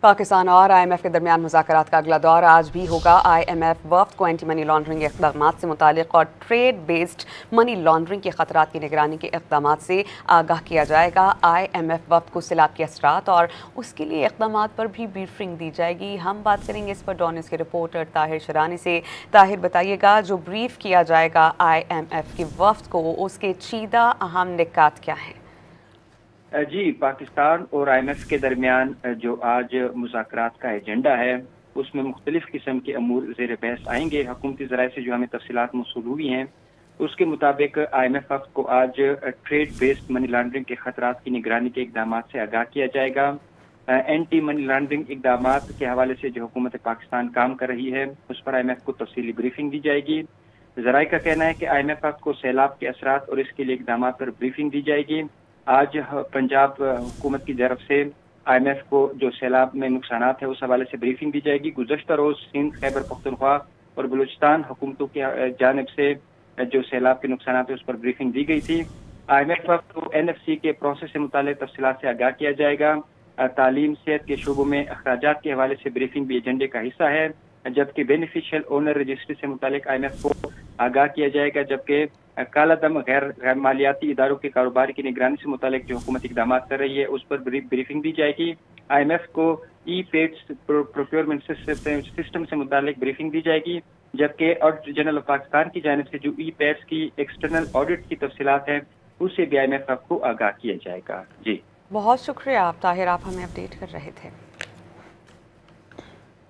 पाकिस्तान और IMF के दरमियान मुज़ाकरात का अगला दौर आज भी होगा। IMF वफ़द को एंटी मनी लॉन्ड्रिंग के इक़दामात से मुतालिक और ट्रेड बेस्ड मनी लॉन्ड्रिंग के ख़तरात की निगरानी के इक़दामात से आगाह किया जाएगा। IMF वफ़द को सैलाब के असरात और उसके लिए इक़दामात पर भी ब्रीफिंग दी जाएगी। हम बात करेंगे इस पर डॉन न्यूज़ के रिपोर्टर ताहिर शरानी से। ताहिर, बताइएगा, जो ब्रीफ किया जाएगा IMF के वफ़द को, उसके चीदा अहम निकात क्या हैं? जी, पाकिस्तान और IMF के दरमियान जो आज मुज़ाकरात का एजेंडा है उसमें मुख्तलिफ किस्म के अमूर ज़ेर बहस आएंगे। हुकूमती ज़राए से जो हमें तफसीलात मौसूल हुई हैं उसके मुताबिक IMF वफ़द को आज ट्रेड बेस्ड मनी लॉन्ड्रिंग के ख़तरात की निगरानी के इक़दामात से आगाह किया जाएगा। एंटी मनी लॉन्ड्रिंग इक़दामात के हवाले से जो हुकूमत पाकिस्तान काम कर रही है उस पर IMF को तफसीली ब्रीफिंग दी जाएगी। ज़राए का कहना है कि IMF वफ़द को सैलाब के असरात और इसके लिए इक़दामात पर ब्रीफिंग दी जाएगी। आज पंजाब हुकूमत की तरफ से IMF को जो सैलाब में नुकसानात है उस हवाले से ब्रीफिंग दी जाएगी। गुज़श्ता रोज़ सिंध, खैबर पख्तूनख्वा और बलूचिस्तान हुकूमतों की जानिब से जो सैलाब के नुकसानात है उस पर ब्रीफिंग दी गई थी। IMF को NFC के प्रोसेस से मुताल्लिक़ तफसीलात से आगाह किया जाएगा। तालीम, सेहत के शोबों में अखराजात के हवाले से ब्रीफिंग भी एजेंडे का हिस्सा है, जबकि बेनिफिशियल ओनर रजिस्ट्री से मुताल्लिक़ IMF को आगाह किया जाएगा। जबकि काला दम गैर मालियाती इदारों के कारोबार की निगरानी से मुताल्लिक़ जो हुकूमत इक़दाम कर रही है उस पर ब्रीफिंग दी जाएगी। IMF को ई-पेड्स प्रोक्योरमेंट सिस्टम से मुताल्लिक़ ब्रीफिंग दी जाएगी, जबकि ऑडिटर जनरल ऑफ पाकिस्तान की जानिब से जो ई-पेड्स की एक्सटर्नल ऑडिट की तफसीलात हैं उससे भी IMF को आगाह किया जाएगा। जी, बहुत शुक्रिया आप ताहिर, आप हमें अपडेट कर रहे थे।